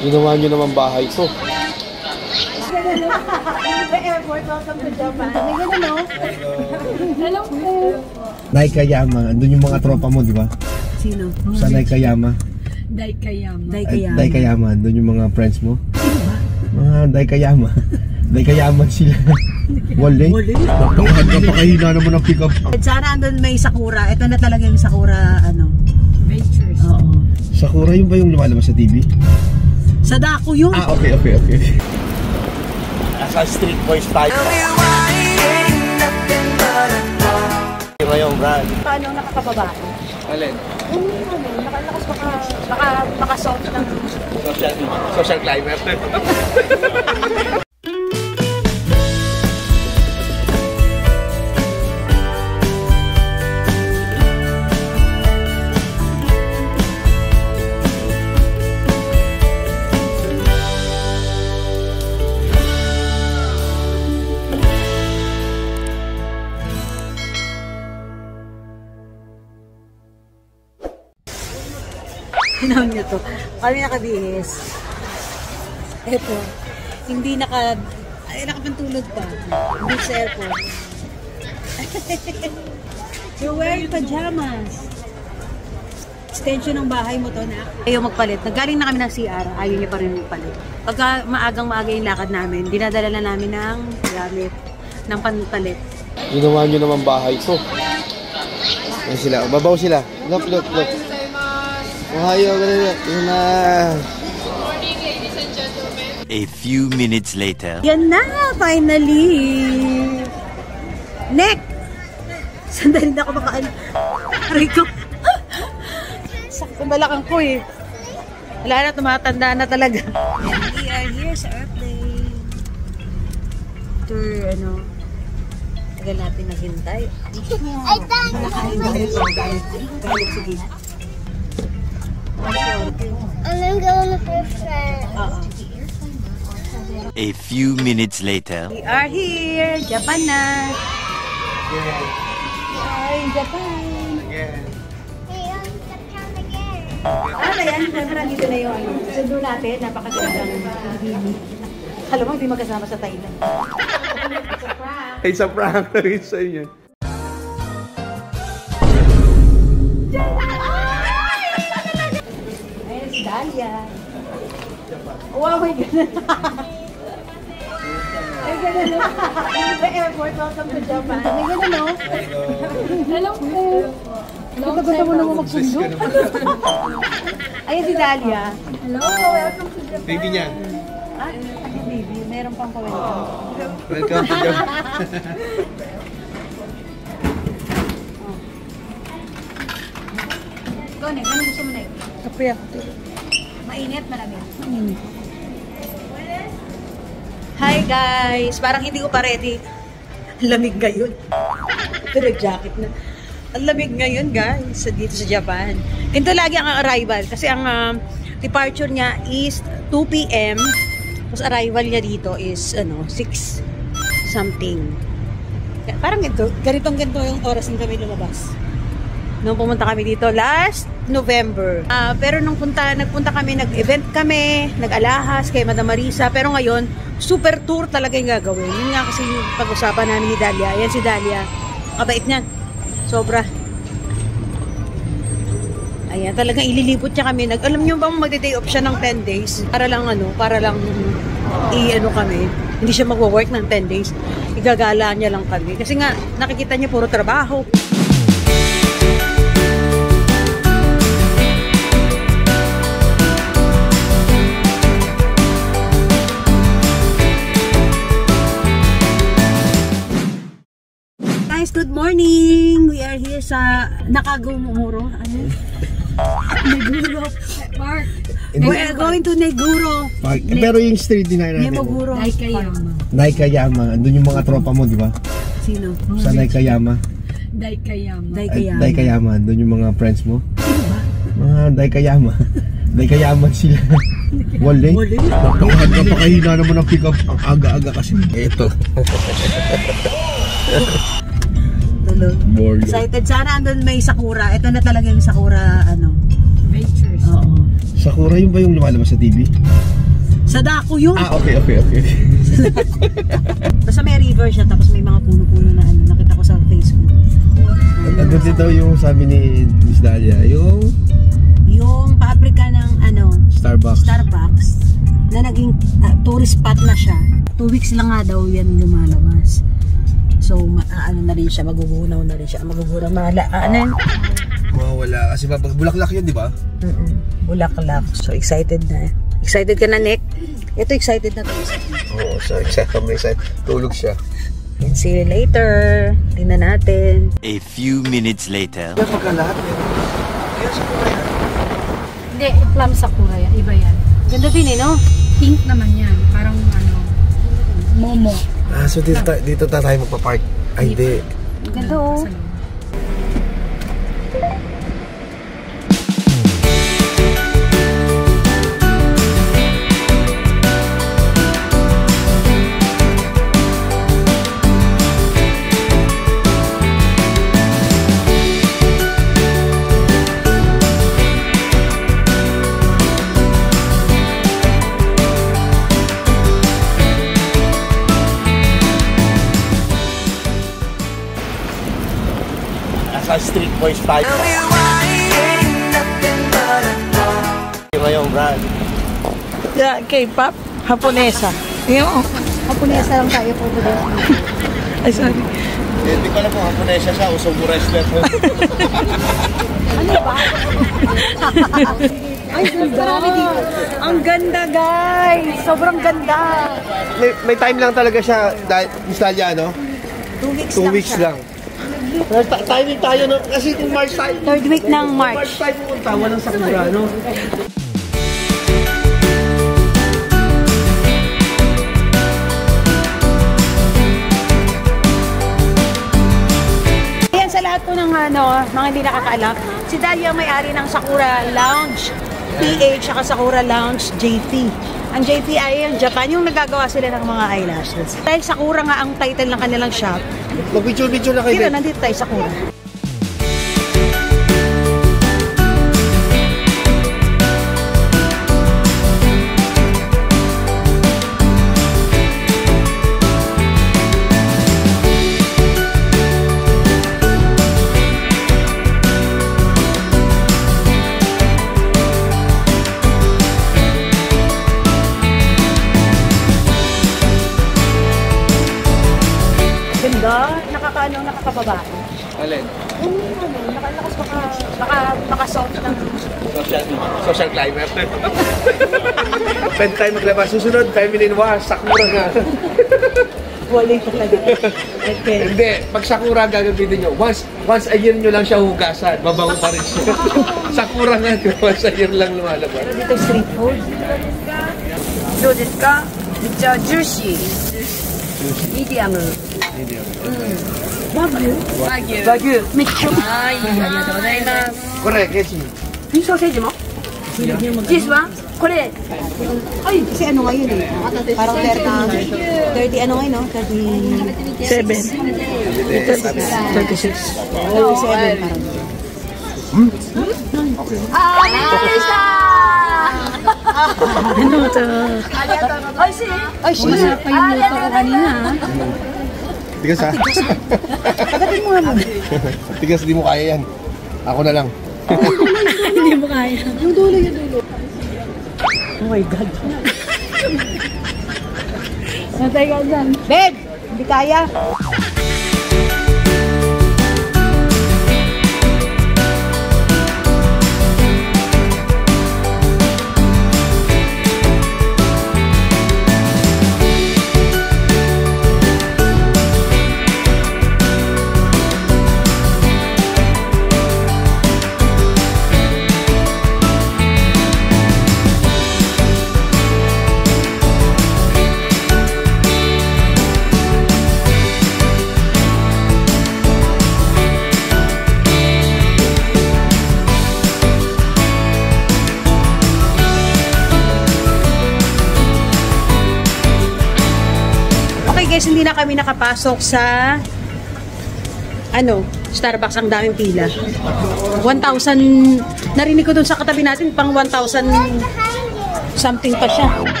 Ginawa nyo naman bahay ko. Airport, welcome to Japan. Hello. Hello po. Naikayama, andun yung mga tropa mo, di ba? Sino? Sa Naikayama. Daikayama, andun yung mga friends mo. Sino ba? Mga Daikayama. Daikayama sila. Wali? Napakahina naman ang pick up. Sana andun may Sakura. Ito na talaga yung Sakura, Ventures. Oo. Sakura yun ba yung lumalabas sa TV? Sadako yun. Ah, okay. Nasa street boys tayo. Ngayon, Brad. Paano nakakababae? Alin? Nakalakas baka soft lang. Social climber. Hinahon nyo to. Kami nakabihis. Eto. Hindi nakapantulog pa. Hindi sa airport. You're wearing pajamas. Extension ng bahay mo to na. Ayaw magpalit. Naggaling na kami ng CR. Ayaw niya pa rin magpalit. Pagka maaga yung lakad namin, dinadala na namin ng gamit, ng panpalit. Ginawa nyo naman bahay ko. Yan sila. Babaw sila. Look. Ohayo, yun na. A few minutes later. Yan na, finally! Neck! Sandali na ako makaano. Aray ko. Sakto balakang ko eh. Wala na, tumatanda na talaga. We are here sa airplane. Tour, tagal natin naghintay. Sige. I'm going to prefer. A few minutes later. We are here, Japan na. Hi, Japan. Ano yan? Nandito na yung sundo natin. Napakagandang bini. Alam mo, hindi magkasama sa Thailand. Ay, sa prank na rin sa inyo. Dalia. Wow, may ganun. May ganun. Airport, welcome to Japan. May ganun, Hello po. Gusto mo naman magsundo? Ayan si Dalia. Hello, welcome to Japan. Baby niya. Baby, meron pang pa-welcome. Welcome to Japan. Gone, ano gusto mo na yun? Kape ako. Mainit, malamig. Mainit. Hi guys! Parang hindi ko pa ready. Lamig ngayon. Ito nag-jacket na. Ang lamig ngayon guys, dito sa Japan. Ito lagi ang arrival. Kasi ang departure niya is 2 PM. Tapos arrival niya dito is 6 something. Parang ganito yung oras ng kami lumabas. Nung pumunta kami dito last November. Pero nung nagpunta kami, nag-event kami, nag-alahas kay Madam Marisa. Pero ngayon, super tour talaga yung gagawin. Yun nga kasi yung pag-usapan namin ni Dalia. Ayan si Dalia. Kabait niyan. Sobra. Ayan, talagang ililipot niya kami. Alam niyo ba magde-day off siya ng 10 days? Para lang kami. Hindi siya magwo-work ng 10 days. Igagala niya lang kami. Kasi nga, nakikita niya puro trabaho. Guys, good morning! We are here sa Nakagumuro. Ano? Neguro Park. We are going to Neguro. Park. Pero yung street din natin. Neguro. Naikayama. Andun yung mga tropa mo, di ba? Sino? Sa Naikayama. Daikayama. Andun yung mga friends mo. Sino ba? Mga Daikayama. Daikayama sila. Wali? Napakahina naman ang pick up. Ang aga-aga kasi. Ito. Excited. Sana andun may Sakura. Ito na talaga yung Sakura, Ventures. Oo. Sakura yun ba yung lumalabas sa TV? Sa dako yun. Ah, okay. Basta may river siya, tapos may mga puno-puno na ano, nakita ko sa Facebook. Ano dito yung sabi ni Miss Dalia, yung pabrika ng ano, Starbucks. na naging tourist spot na siya. 2 weeks lang nga daw yan lumalabas. So, ano na rin siya, magugunaw na rin siya. Mawala. Kasi bulaklak yun, di ba? Bulaklak. So, excited na. Excited ka na, Nick? Ito, excited na to. Oo, so excited. Tulog siya. And see you later. Tingnan natin. A few minutes later. Yan pagka lahat Hindi, plum sakura yan. Iba yan. Ganda din eh, no? Pink naman yan. Parang ano, momo. Ah, so dito tayo magpa-park. Ay, hindi. Ganda oh. Street Boys tayo. Yung brand. Yeah, K-pop, Haponesa. Yung Haponesa lang tayo po today. ay, sorry. Hindi ko alam kung Haponesa siya o Sogo wrestler. Ano ba? Ay, ganda. Ang ganda, guys. Sobrang ganda. May time lang talaga siya dahil Miss Dalia, no? 2 weeks 2 lang weeks siya. lang. Timing tayo, no? Kasi kung March tayo. 3rd week ng March. March tayo pumunta, walang sakura, no? Ayan, sa lahat po ng ano, mga hindi nakakaalam, si Dalia may-ari ng Sakura Lounge PH at Sakura Lounge JT. Ang JT ay yung Japan, yung nagagawa sila ng mga eyelashes. Dahil Sakura nga ang title ng kanilang shop, Mag-video na kayo. dito nandito tayo Sakura. Ganda, nakakababae. Alin? Nakalakas baka soft ng Social climber. Pwede tayo maglabas. Susunod, feminine wash. Sakura nga. wali talaga. Okay. Hindi, pag Sakura gagamitin nyo, once a year nyo lang siya hugasan, mabango pa rin siya. Sakura nga, once a year lang lumalabas. Dito street food. どうですか？めっちゃジューシー。ミディアム。和牛。めっちゃ。はい、ありがとうございます。 Correct, yes. ソーセージも？チーズは？これ。はい。 Kasi ano ngayon eh, parang 30 ano ngayon no? 37. 36. 37 parang. あー、びっくりしたー。 Ano to? おいしい？ Ay, shit. Masarap pa yung luto ko kanina. Tigas ha? Agatin mo nga muna. Tigas, di mo kaya yan. Ako na lang. Hindi mo kaya. Yung dulo. Oh my God. Natay ka dyan. Babe! Hindi kaya. Okay guys, hindi na kami nakapasok sa Starbucks, ang daming pila. 1,000, narinig ko dun sa katabi natin, pang 1,000 something pa siya.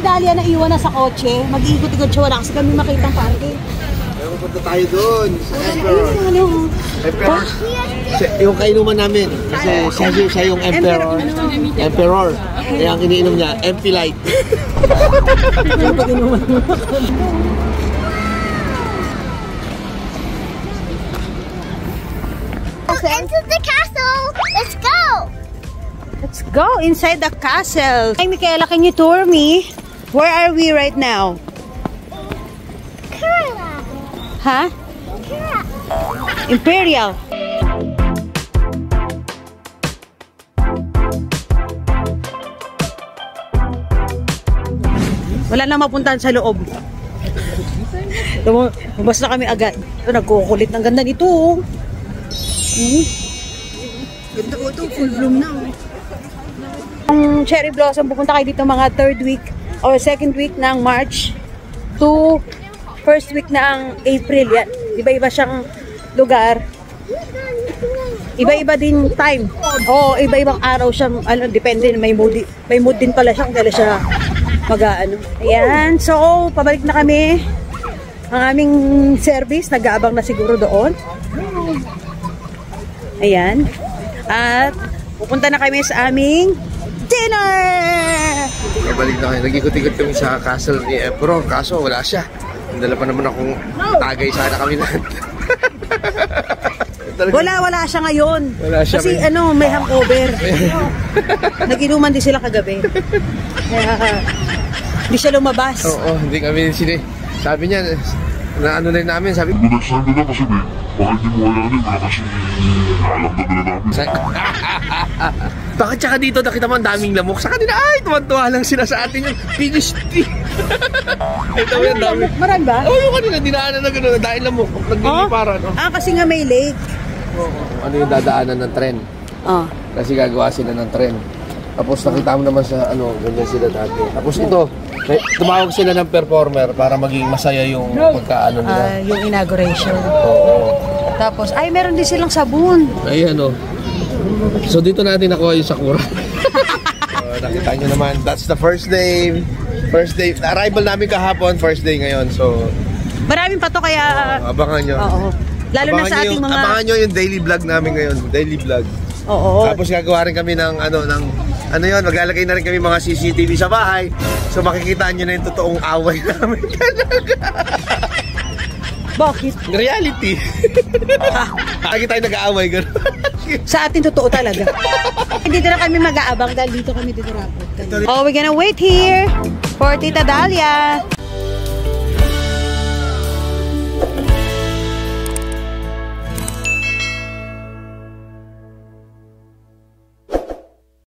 Dalia na iwan na sa kotse, mag-iikot-ikot siya, wala kasi kami makitang parking. Pero punta tayo doon sa Emperor. Ano? Emperor. Yung kainuman namin. Kasi siya yung Emperor. Emperor. Kaya ang iniinom niya, MP Light. Into the castle. Let's go. Let's go inside the castle. Hey, Michaela, can you tour me? Where are we right now? Kerala. Huh? Kerala. Imperial. Wala na mapuntahan sa loob. Lumabas na kami agad. Ito, nagkukulit ng ganda nito. Ganda ko ito, full bloom na. Ang cherry blossom, pupunta kayo dito mga 3rd week or 2nd week ng March to 1st week ng April. Yan. Iba-iba siyang lugar. Iba-iba din time. Oo, iba-ibang araw siyang, depende, may mood din pala siya kung kailan siya mag-aano. Ayan, so, pabalik na kami. Ang aming service, nag-aabang na siguro doon. Ayan. At, pupunta na kami sa aming dinner! Nabalik na kayo. Nag-ikot-ikot kami sa castle ni Emperor. Kaso wala siya. Dala pa naman akong tagay sana kami lahat. Wala siya ngayon. Wala siya kasi may hangover. Nag-inuman din sila kagabi. Kaya, hindi siya lumabas. Oo, hindi kami sabi niya, na ano na namin, sabi Nag-sign na lang kasi bakit di mo kaya wala kasi naalamdag na namin. bakit tsaka dito nakita mo ang daming lamok? Sa kanila, ay, tuwan-tuwa lang sila sa atin yung finished tea. Ito yung dami. Marami ba? Oo, yung kanila, dinaanan na gano'n, dahil lamok. Nagliliparan. Kasi nga may lake. Ano yung dadaanan ng tren? Kasi gagawa sila ng tren. Tapos nakita mo naman sa ganyan sila dati. Tapos ito, tumawag sila ng performer para maging masaya yung pagkaano nila. Yung inauguration. Oo. Tapos, meron din silang sabon. Ay, So dito natin nakuha yung sakura. Nakita nyo naman, that's the first day. Arrival namin kahapon, first day ngayon. So, maraming pa to kaya... abangan nyo. Oo. Lalo na sa ating mga... Abangan nyo yung daily vlog namin ngayon. Daily vlog. Oo. Tapos gagawa rin kami ng maglalagay na rin kami mga CCTV sa bahay. So makikita nyo na yung totoong away namin talaga. Bakit? Reality. Lagi tayo nag-aaway gano'n. Sa atin totoo talaga. Dito na kami mag-aabang dahil dito kami dito rapot. Oh, we're gonna wait here for Tita Dalia.